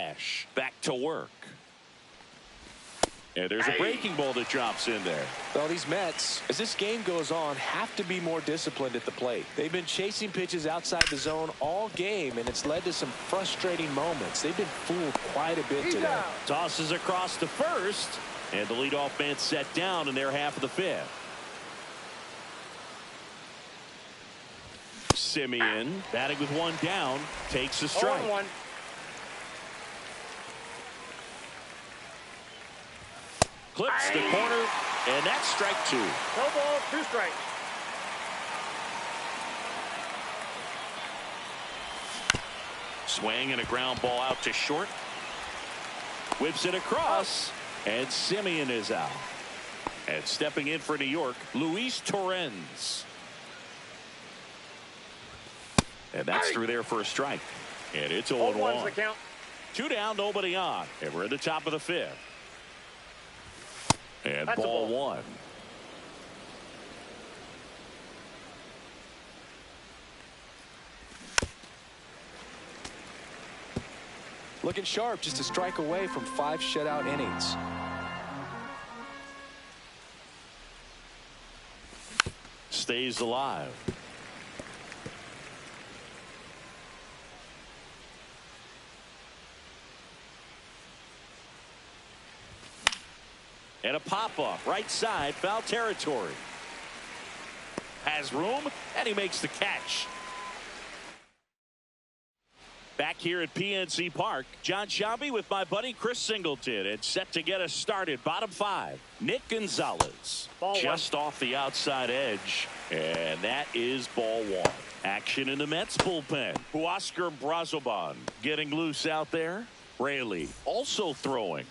cash. Back to work. And there's a breaking ball that drops in there. Well, these Mets, as this game goes on, have to be more disciplined at the plate. They've been chasing pitches outside the zone all game, and it's led to some frustrating moments. They've been fooled quite a bit today. Tosses across to first, and the leadoff man set down in their half of the fifth. Simeon batting with one down, takes a strike. 0-1. Clips the corner, and that's strike two. No ball, 2 strikes. Swing and a ground ball out to short. Whips it across, and Simeon is out. And stepping in for New York, Luis Torrens. And that's through there for a strike. And it's 0-1. The count. 2 down, nobody on. And we're at the top of the fifth. And That's ball 1. Looking sharp, just a strike away from 5 shutout innings. Stays alive. And a pop-up, right side, foul territory. Has room, and he makes the catch. Back here at PNC Park, John Shelby with my buddy Chris Singleton, and set to get us started. Bottom 5, Nick Gonzalez. Ball just off the outside edge, and that is ball 1. Action in the Mets bullpen. Huascar Brazoban getting loose out there. Raley also throwing.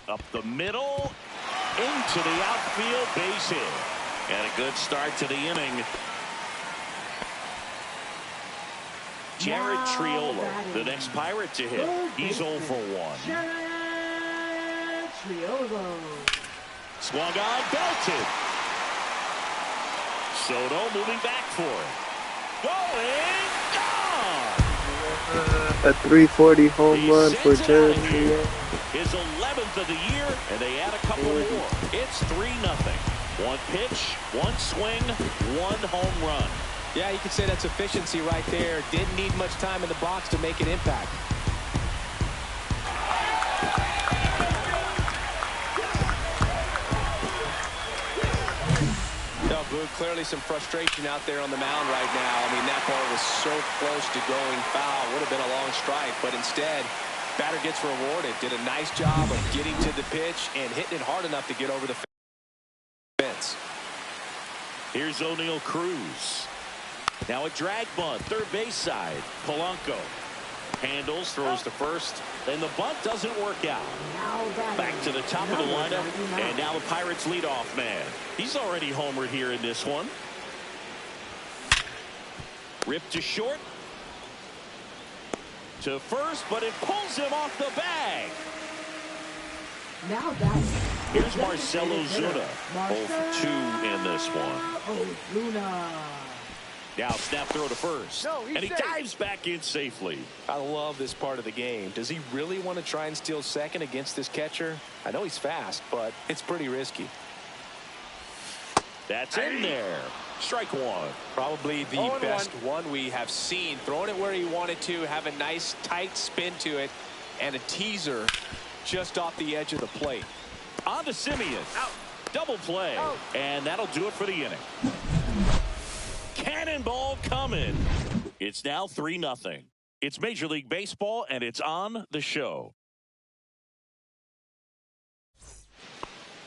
Up the middle, into the outfield, base hit. And a good start to the inning. Jared Triolo, the next Pirate to hit. He's 0 for 1. Jared Triolo. Swung on, belted. Soto moving back for it. Going, gone! A 340 home run for Jared Triolo. His 11th of the year, and they add a couple more. It's 3-0. 1 pitch, 1 swing, 1 home run. Yeah, you could say that's efficiency right there. Didn't need much time in the box to make an impact. No, Boog, clearly some frustration out there on the mound right now. I mean, that ball was so close to going foul. Would have been a long strike, but instead, batter gets rewarded. Did a nice job of getting to the pitch and hitting it hard enough to get over the fence. Here's O'Neal Cruz. Now a drag bunt, third base side. Polanco handles, throws to first, and the bunt doesn't work out. Back to the top of the lineup, and now the Pirates leadoff man. He's already homered here in this one. Ripped to short. To first, but it pulls him off the bag. Now that's Here's Marcell Ozuna, 0 for 2 in this one. Ozuna. Now snap throw to first, No, and he safe. dives back in safely. I love this part of the game. Does he really want to try and steal second against this catcher? I know he's fast, but it's pretty risky. That's in there. Strike 1. Probably the 0-1. best one we have seen. Throwing it where he wanted to, have a nice tight spin to it, and a teaser just off the edge of the plate. On to Simeon. Out. Double play. Out. And that'll do it for the inning. Cannonball coming. It's now 3-0. It's Major League Baseball, and it's on the show.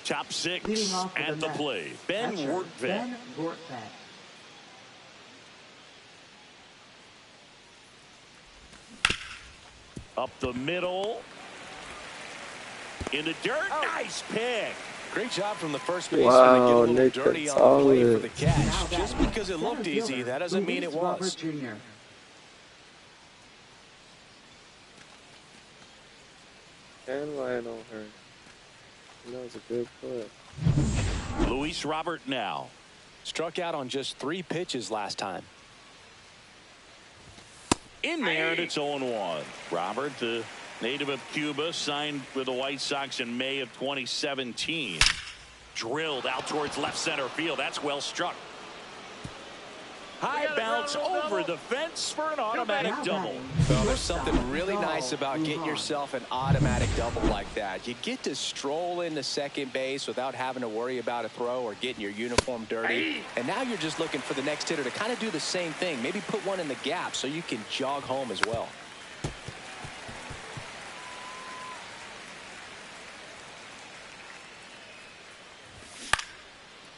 Top 6 Leading off for at the Mets, plate. Ben catcher, Wortvet. Ben Wortvet. Up the middle. In the dirt. Nice pick. Great job from the first baseman Wow, to get a little Nick dirty on the plate for Gonzalez. the catch. Now Just batting, because it center looked easy, fielder, that doesn't mean it Luis was. Robert Jr. And line on her. That was a good play. Luis Robert now. Struck out on just 3 pitches last time. In there, and it's 0-1. Robert, the native of Cuba, signed with the White Sox in May of 2017. Drilled out towards left center field. That's well struck. High bounce over the fence for an automatic double. Well, there's something really nice about getting yourself an automatic double like that. You get to stroll into second base without having to worry about a throw or getting your uniform dirty. And now you're just looking for the next hitter to kind of do the same thing. Maybe put one in the gap so you can jog home as well.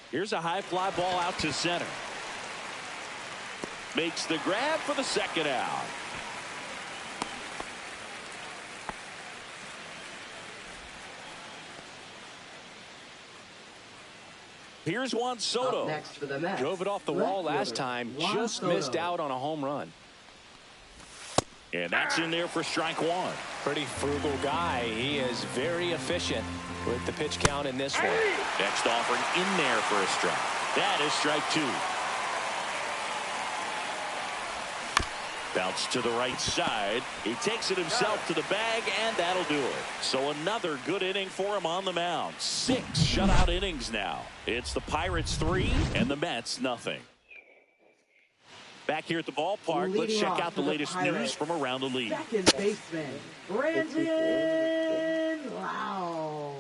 Here's a high fly ball out to center. Makes the grab for the second out. Here's Juan Soto. Next for the Mets. Drove it off the wall last time. Just missed out on a home run. And that's in there for strike one. Pretty frugal guy. He is very efficient with the pitch count in this one. Next offering in there for a strike. That is strike two. Bounce to the right side. He takes it himself to the bag, and that'll do it. So another good inning for him on the mound. 6 shutout innings now. It's the Pirates 3 and the Mets nothing. Back here at the ballpark, let's check out the latest news from around the league. Second baseman, Brandon Lau.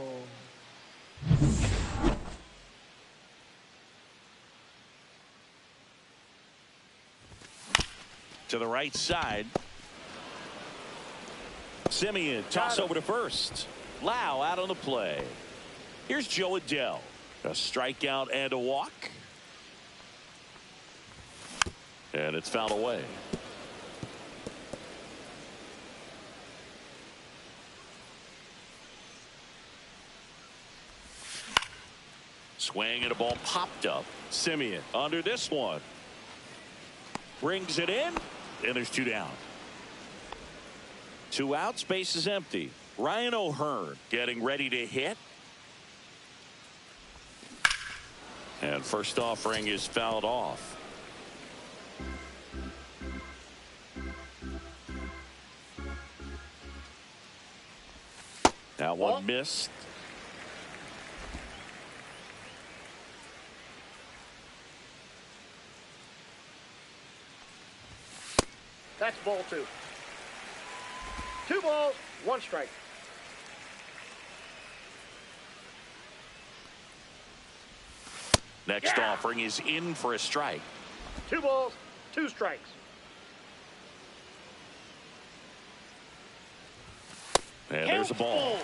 To the right side. Simeon toss over to first. Lau out on the play. Here's Joe Adell. A strikeout and a walk. And it's fouled away. Swing and a ball popped up. Simeon under this one. Brings it in. And there's 2 down. 2 outs, base is empty. Ryan O'Hearn getting ready to hit. And first offering is fouled off. That one missed. That's ball 2. 2 balls, 1 strike. Next offering is in for a strike. 2 balls, 2 strikes. And there's a ball.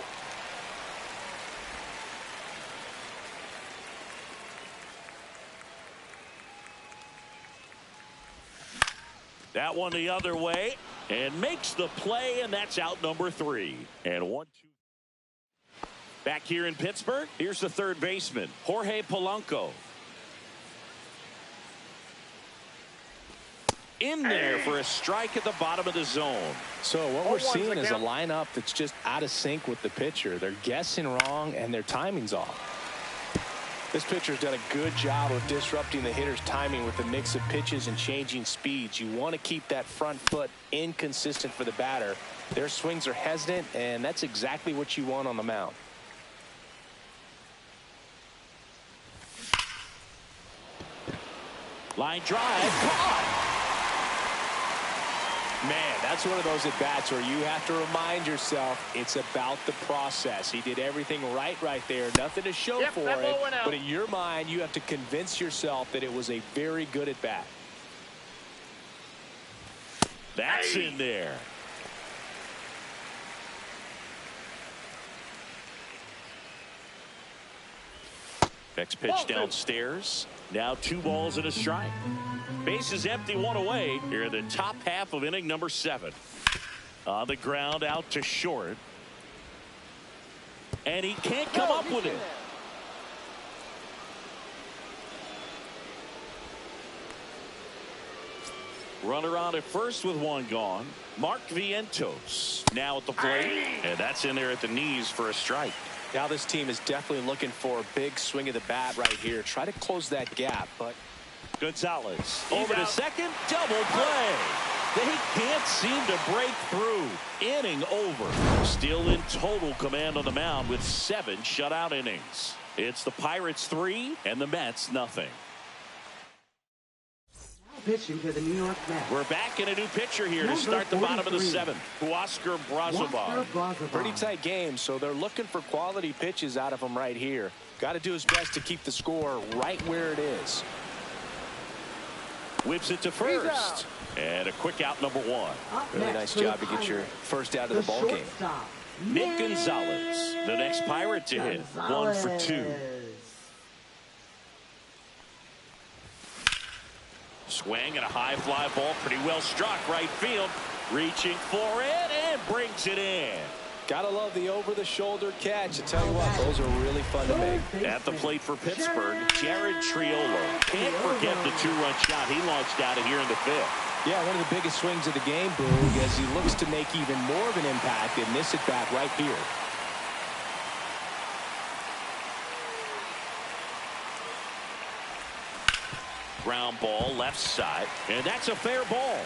That one the other way and makes the play, and that's out number 3. And 1-2. Back here in Pittsburgh, here's the third baseman, Jorge Polanco. In there for a strike at the bottom of the zone. So what we're seeing is a lineup that's just out of sync with the pitcher. They're guessing wrong and their timing's off. This pitcher's done a good job of disrupting the hitter's timing with a mix of pitches and changing speeds. You want to keep that front foot inconsistent for the batter. Their swings are hesitant, and that's exactly what you want on the mound. Line drive. Man, that's one of those at-bats where you have to remind yourself it's about the process. He did everything right there. Nothing to show for it. But in your mind, you have to convince yourself that it was a very good at-bat. That's in there. Next pitch downstairs. Now 2 balls and a strike. Base is empty, 1 away. Here in the top half of inning number 7. On the ground out to short. And he can't come up with it. Runner on at first with 1 gone. Mark Vientos now at the plate. And that's in there at the knees for a strike. Now this team is definitely looking for a big swing of the bat right here. Try to close that gap, but Gonzalez over to second. Double play. They can't seem to break through. Inning over. Still in total command on the mound with 7 shutout innings. It's the Pirates 3 and the Mets nothing. Pitching for the New York Mets. We're back in a new pitcher here to start the bottom of the 7th. Huascar Brazoban. Pretty tight game, so they're looking for quality pitches out of him right here. Got to do his best to keep the score right where it is. Whips it to first. And a quick out, number 1. Really nice job to get your first out of the ball game. Nick Gonzalez, the next Pirate to hit. 1 for 2. Swing and a high fly ball, pretty well struck right field. Reaching for it and brings it in. Gotta love the over-the-shoulder catch. I tell you what, those are really fun to make. At the plate for Pittsburgh, Jared Triolo. Can't forget the 2-run shot he launched out of here in the 5th. Yeah, one of the biggest swings of the game, Boog, as he looks to make even more of an impact in this at-bat right here. Ground ball left side, and that's a fair ball.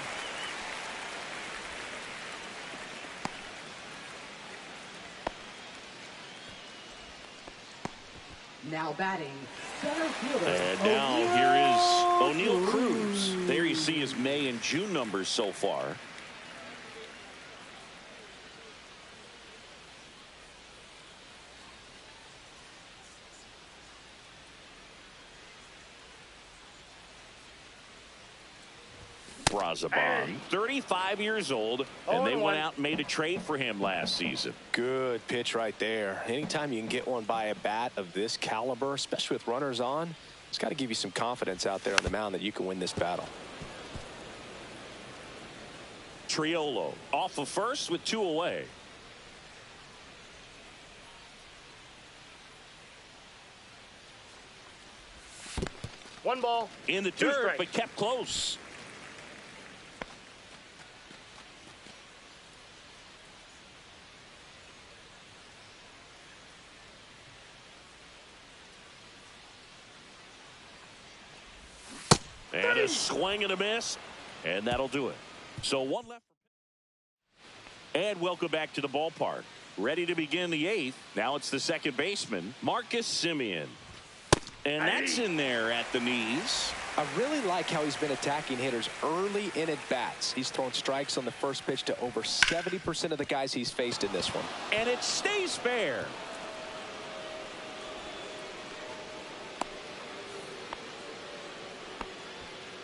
Now batting, center fielder. And now here is O'Neal Cruz. There you see his May and June numbers so far. Brazoban, 35 years old, and they went out and made a trade for him last season. Good pitch right there. Anytime you can get one by a bat of this caliber, especially with runners on, it's got to give you some confidence out there on the mound that you can win this battle. Triolo off of first with 2 away. One ball. In the dirt, but kept close. And a swing and a miss, and that'll do it. So 1 left. And welcome back to the ballpark. Ready to begin the 8th. Now it's the second baseman, Marcus Semien. And that's in there at the knees. I really like how he's been attacking hitters early in at bats. He's thrown strikes on the first pitch to over 70% of the guys he's faced in this one. And it stays fair.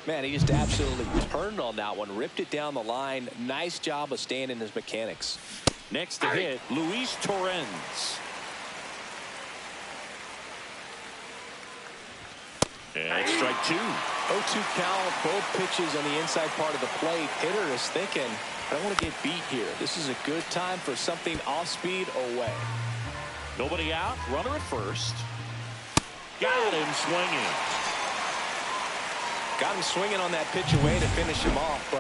Man, he just absolutely turned on that one, ripped it down the line. Nice job of staying in his mechanics. Next to hit, Luis Torrens. And strike 2. 0-2 count, both pitches on the inside part of the plate. Hitter is thinking, I don't want to get beat here. This is a good time for something off speed away. Nobody out, runner at first. Got him swinging. Got him swinging on that pitch away to finish him off.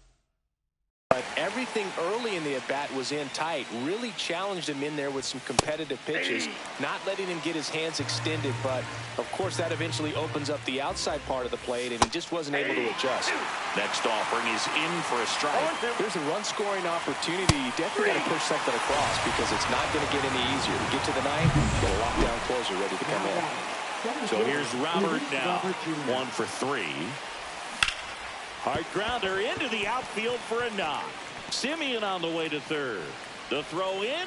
But everything early in the at-bat was in tight. Really challenged him in there with some competitive pitches. Not letting him get his hands extended. But, of course, that eventually opens up the outside part of the plate, and he just wasn't able to adjust. Next offering is in for a strike. There's a run-scoring opportunity. You definitely got to push something across because it's not going to get any easier. To get to the ninth, get a lockdown closer ready to come in. So here's Robert now. 1 for 3. Hard grounder into the outfield for a knock. Semien on the way to third. The throw in.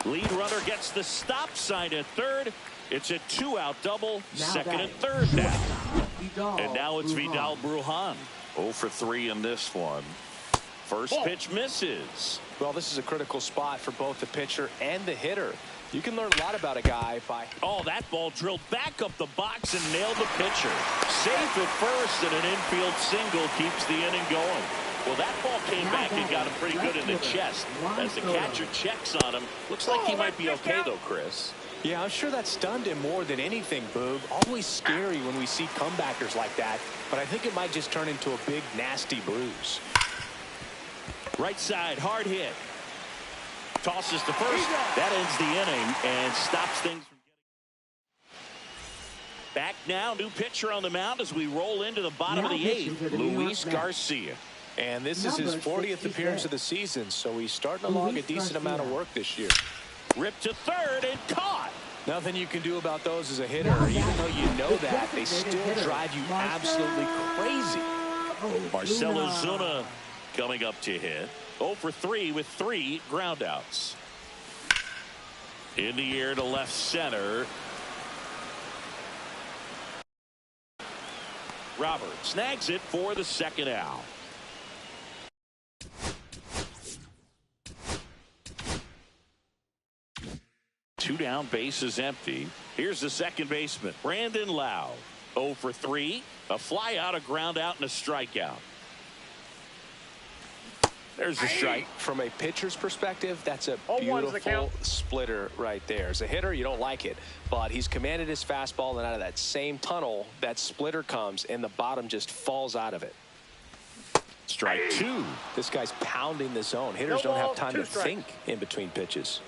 Lead runner gets the stop sign at third. It's a 2-out double. Second and third now. And now it's Vidal Brujan. 0 for 3 in this one. First pitch misses. Well, this is a critical spot for both the pitcher and the hitter. You can learn a lot about a guy by... Oh, that ball drilled back up the box and nailed the pitcher. Safe at first, and an infield single keeps the inning going. Well, that ball came back and got him pretty good in the chest. As the catcher checks on him, looks like he might be okay, though, Chris. Yeah, I'm sure that stunned him more than anything, Boog. Always scary when we see comebackers like that, but I think it might just turn into a big, nasty bruise. Right side, hard hit. tosses to first. That ends the inning and stops things from getting. Back now, new pitcher on the mound as we roll into the bottom of the eighth. Luis Garcia. And this is his 40th appearance of the season, so he's starting to log a decent amount of work this year. Ripped to third and caught. Nothing you can do about those as a hitter. Even though you know that, they still drive you absolutely crazy. Marcell Ozuna coming up to hit. 0 for 3 with 3 groundouts. In the air to left center. Robert snags it for the second out. Two down, base is empty. Here's the second baseman, Brandon Lowe. 0 for 3, a fly out, a ground out, and a strikeout. There's a strike. From a pitcher's perspective, that's a beautiful splitter right there. As a hitter, you don't like it, but he's commanded his fastball, and out of that same tunnel, that splitter comes, and the bottom just falls out of it. Strike 2. This guy's pounding the zone. Hitters don't have time to think in between pitches.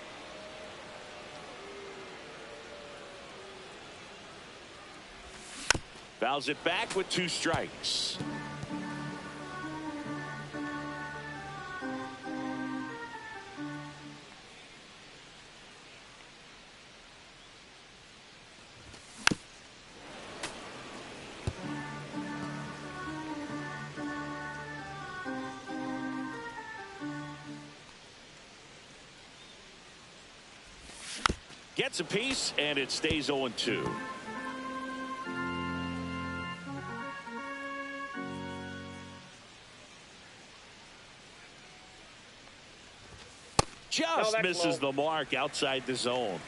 Fouls it back with 2 strikes. Gets a piece, and it stays 0-2. Just misses the mark outside the zone.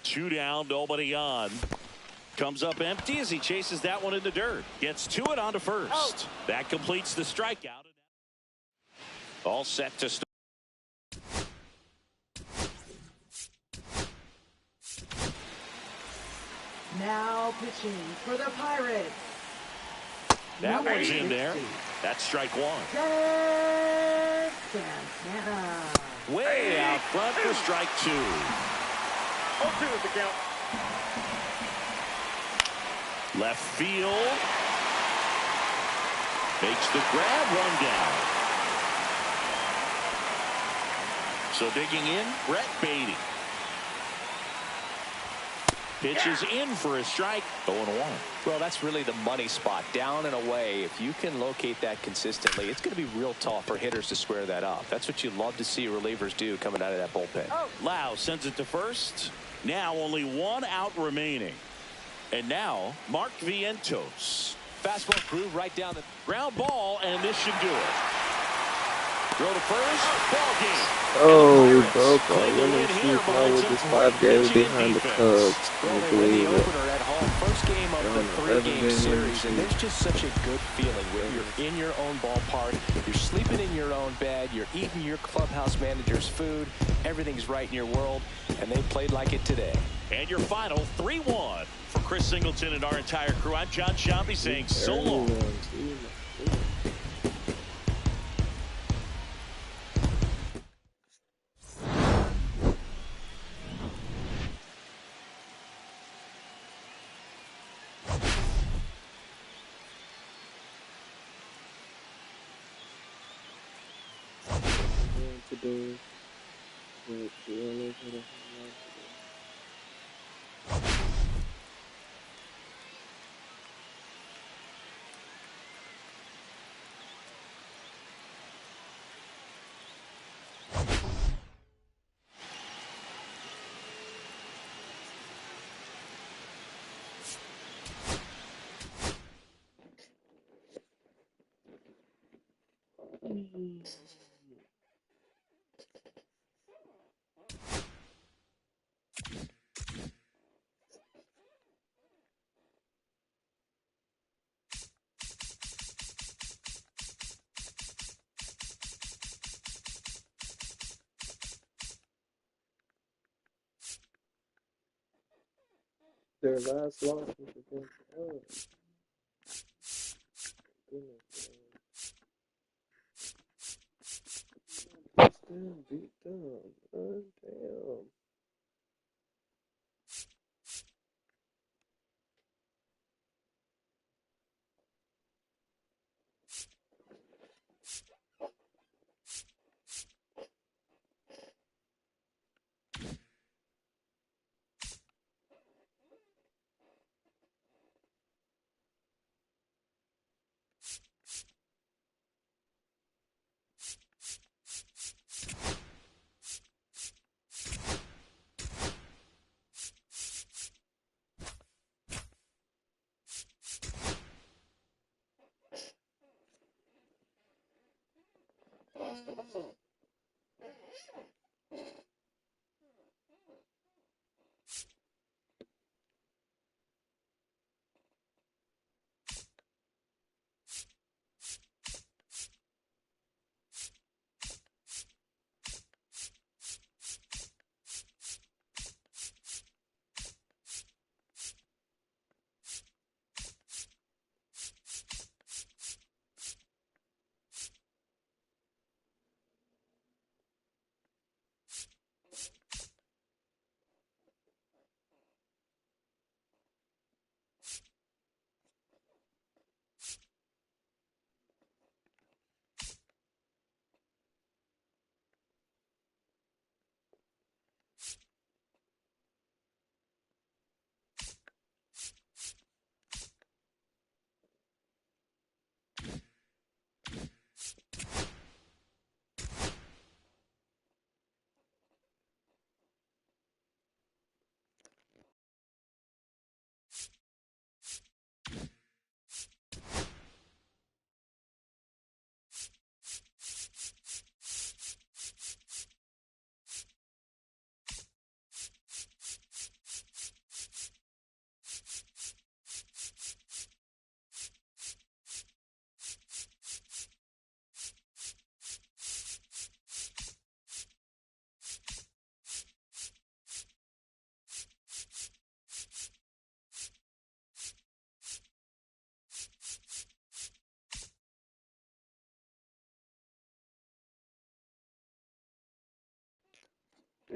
Two down, nobody on. Comes up empty as he chases that one in the dirt. Gets to it onto first. That completes the strikeout. All set to start. Now pitching for the Pirates. That one's in there. That's strike 1. Santana. Way out front for strike 2. 0-2 is the count. Left field. Makes the grab, 1 down. So digging in, Brett Beatty. Pitches in for a strike. 0-1. Well, that's really the money spot. Down and away. If you can locate that consistently, it's going to be real tough for hitters to square that up. That's what you love to see relievers do coming out of that bullpen. Lau sends it to first. Now only 1 out remaining. And now Mark Vientos. Fastball groove right down the ground ball, and this should do it. Throw to first. Ball game. Oh, we broke our winning streak now with this 5 games behind the Cubs. Can you believe it? First game of the 3-game series, and there's just such a good feeling when you're in your own ballpark, you're sleeping in your own bed, you're eating your clubhouse manager's food, everything's right in your world, and they played like it today. And your final 3-1 for Chris Singleton and our entire crew. I'm John Shambi saying so long. Their last loss was against us. Goodness, man. Still beat them. Oh, damn.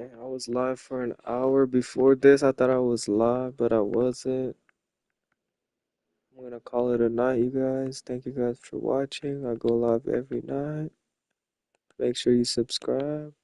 Damn, I was live for an hour before this. I thought I was live, but I wasn't. I'm gonna call it a night, you guys. Thank you guys for watching. I go live every night. Make sure you subscribe.